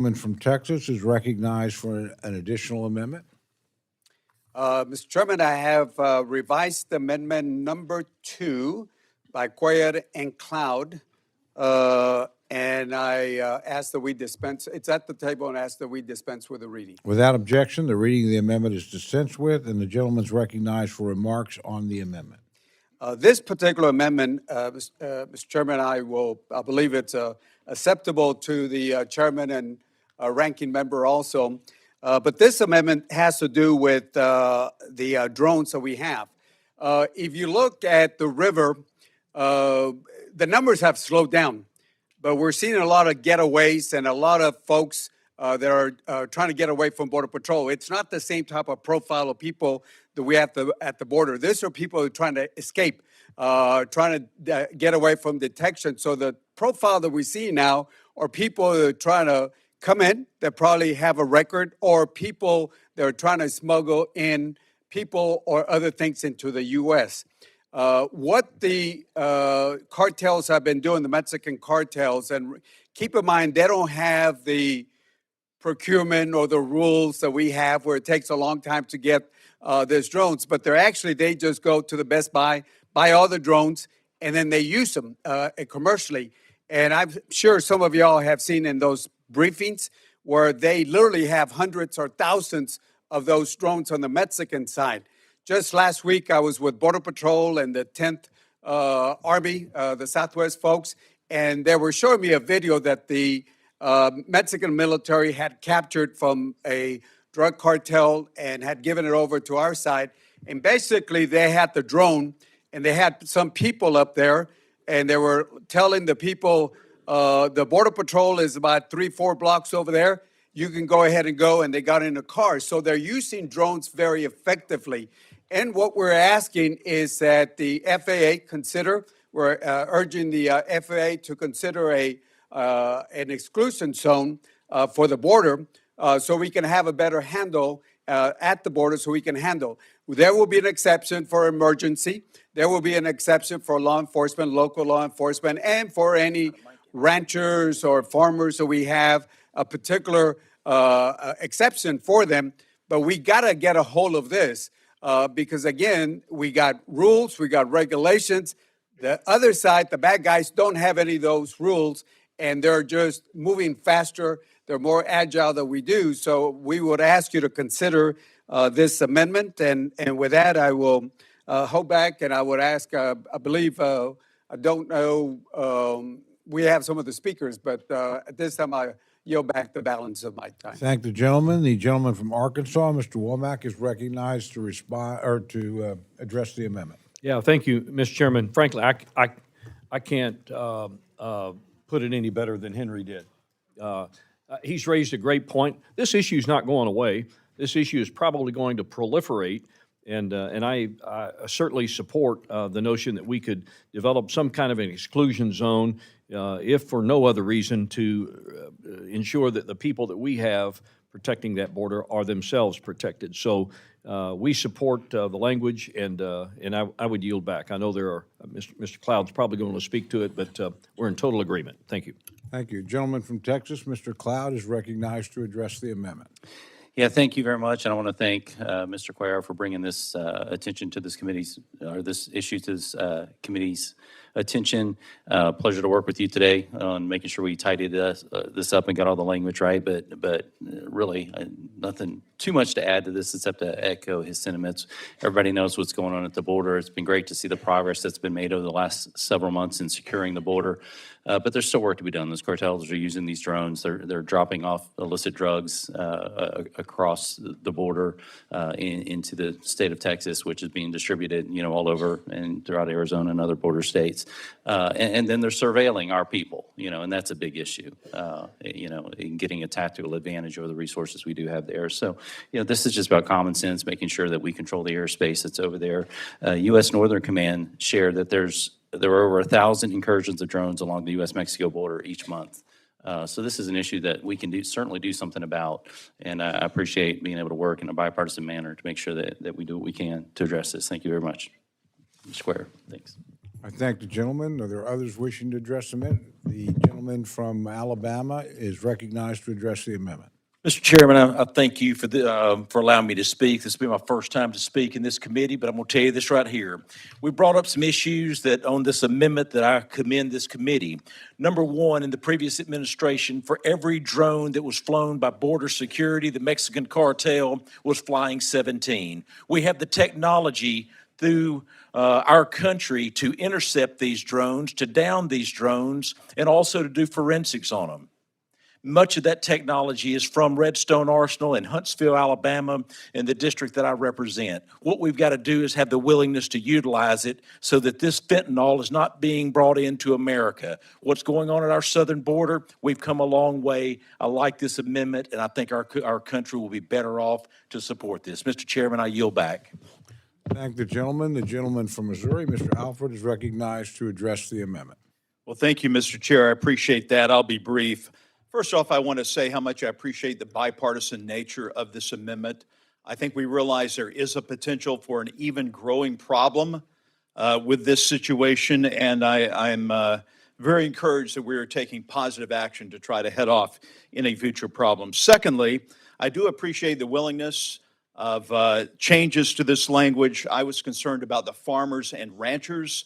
From Texas is recognized for an additional amendment. Mr. Chairman, I have revised amendment number 2 by Cuellar and Cloud. And I ask that we dispense, it's at the table, and ask that we dispense with the reading. Without objection, the reading of the amendment is dispensed with, and the gentleman is recognized for remarks on the amendment. This particular amendment, Mr. Chairman, I believe it's acceptable to the chairman and ranking member also. But this amendment has to do with the drones that we have. If you look at the river, the numbers have slowed down, but we're seeing a lot of getaways and a lot of folks that are trying to get away from Border Patrol. It's not the same type of profile of people that we have at the border. These are people who are trying to escape, trying to get away from detection. So the profile that we see now are people that are trying to come in that probably have a record, or people that are trying to smuggle in people or other things into the U.S. What the cartels have been doing, the Mexican cartels, and keep in mind, they don't have the procurement or the rules that we have where it takes a long time to get these drones, but they just go to the Best Buy, buy all the drones, and then they use them commercially. And I'm sure some of y'all have seen in those briefings where they literally have hundreds or thousands of those drones on the Mexican side. Just last week, I was with Border Patrol and the 10th Army, the Southwest folks, and they were showing me a video that the Mexican military had captured from a drug cartel and had given it over to our side. And basically, they had the drone, and they had some people up there, and they were telling the people, the Border Patrol is about 3-4 blocks over there. You can go ahead and go, and they got in a car. So they're using drones very effectively. And what we're asking is that the FAA consider, we're urging the FAA to consider an exclusion zone for the border so we can have a better handle at the border so we can handle. There will be an exception for emergency. There will be an exception for law enforcement, local law enforcement, and for any ranchers or farmers that we have a particular exception for them. But we got to get a hold of this because, again, we got rules, we got regulations. The other side, the bad guys, don't have any of those rules, and they're just moving faster. They're more agile than we do. So we would ask you to consider this amendment. And with that, I will hold back, and I would ask, I believe, I don't know, we have some of the speakers, but at this time, I yield back the balance of my time. Thank the gentleman. The gentleman from Arkansas, Mr. Womack, is recognized to respond or to address the amendment. Yeah, thank you, Mr. Chairman. Frankly, I can't put it any better than Henry did. He's raised a great point. This issue is not going away. This issue is probably going to proliferate, and I certainly support the notion that we could develop some kind of an exclusion zone, if for no other reason, to ensure that the people that we have protecting that border are themselves protected. So we support the language, and I would yield back. I know there are, Mr. Cloud's probably going to speak to it, but we're in total agreement. Thank you. Thank you. Gentleman from Texas, Mr. Cloud, is recognized to address the amendment. Yeah, thank you very much, and I want to thank Mr. Cuellar for bringing this attention to this committee's, or this issue to this committee's attention. Pleasure to work with you today on making sure we tidied this up and got all the language right, but really nothing too much to add to this except to echo his sentiments. Everybody knows what's going on at the border. It's been great to see the progress that's been made over the last several months in securing the border. But there's still work to be done. Those cartels are using these drones. They're dropping off illicit drugs across the border into the state of Texas, which is being distributed, all over and throughout Arizona and other border states. And then they're surveilling our people, and that's a big issue, in getting a tactical advantage over the resources we do have there. So, this is just about common sense, making sure that we control the airspace that's over there. U.S. Northern Command shared that there are over 1,000 incursions of drones along the U.S. Mexico border each month. So this is an issue that we can certainly do something about, and I appreciate being able to work in a bipartisan manner to make sure that we do what we can to address this. Thank you very much. Mr. Cuellar, thanks. I thank the gentleman. Are there others wishing to address the amendment? The gentleman from Alabama is recognized to address the amendment. Mr. Chairman, I thank you for allowing me to speak. This will be my first time to speak in this committee, but I'm going to tell you this right here. We brought up some issues that on this amendment that I commend this committee. Number one, in the previous administration, for every drone that was flown by border security, the Mexican cartel was flying 17. We have the technology through our country to intercept these drones, to down these drones, and also to do forensics on them. Much of that technology is from Redstone Arsenal in Huntsville, Alabama, in the district that I represent. What we've got to do is have the willingness to utilize it so that this fentanyl is not being brought into America. What's going on at our southern border, we've come a long way. I like this amendment, and I think our country will be better off to support this. Mr. Chairman, I yield back. Thank the gentleman. The gentleman from Missouri, Mr. Alford, is recognized to address the amendment. Well, thank you, Mr. Chair. I appreciate that. I'll be brief. First off, I want to say how much I appreciate the bipartisan nature of this amendment. I think we realize there is a potential for an even growing problem with this situation, and I'm very encouraged that we are taking positive action to try to head off any future problems. Secondly, I do appreciate the willingness of changes to this language. I was concerned about the farmers and ranchers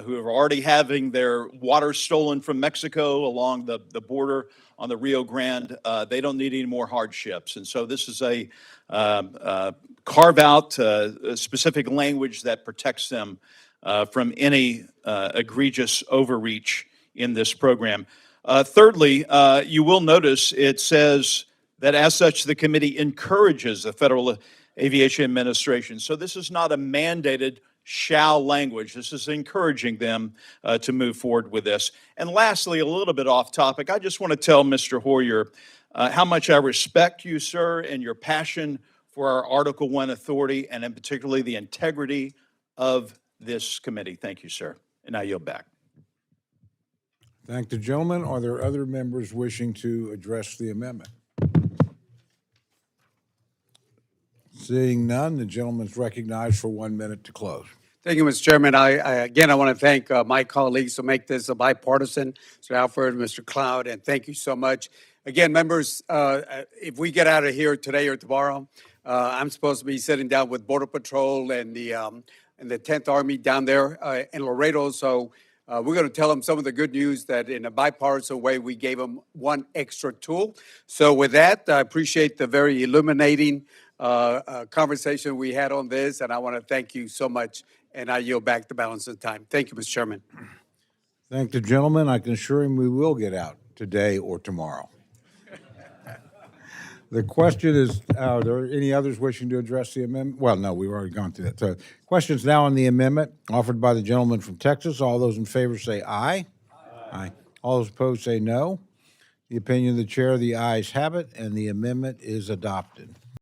who are already having their water stolen from Mexico along the border on the Rio Grande. They don't need any more hardships. And so this is a carve-out specific language that protects them from any egregious overreach in this program. Thirdly, you will notice it says that as such, the committee encourages the Federal Aviation Administration. So this is not a mandated shall language. This is encouraging them to move forward with this. And lastly, a little bit off topic, I just want to tell Mr. Hoyer how much I respect you, sir, and your passion for our Article I authority, and in particularly the integrity of this committee. Thank you, sir. And I yield back. Thank the gentleman. Are there other members wishing to address the amendment? Seeing none, the gentleman is recognized for 1 minute to close. Thank you, Mr. Chairman. Again, I want to thank my colleagues to make this a bipartisan, Mr. Alford, Mr. Cloud, and thank you so much. Again, members, if we get out of here today or tomorrow, I'm supposed to be sitting down with Border Patrol and the 10th Army down there in Laredo. So we're going to tell them some of the good news that in a bipartisan way, we gave them one extra tool. So with that, I appreciate the very illuminating conversation we had on this, and I want to thank you so much, and I yield back the balance of the time. Thank you, Mr. Chairman. Thank the gentleman. I can assure him we will get out today or tomorrow. The question is, are there any others wishing to address the amendment? Well, no, we've already gone through that. So questions now on the amendment offered by the gentleman from Texas. All those in favor say aye. Aye. All those opposed say no. The opinion of the chair, the ayes have it, and the amendment is adopted.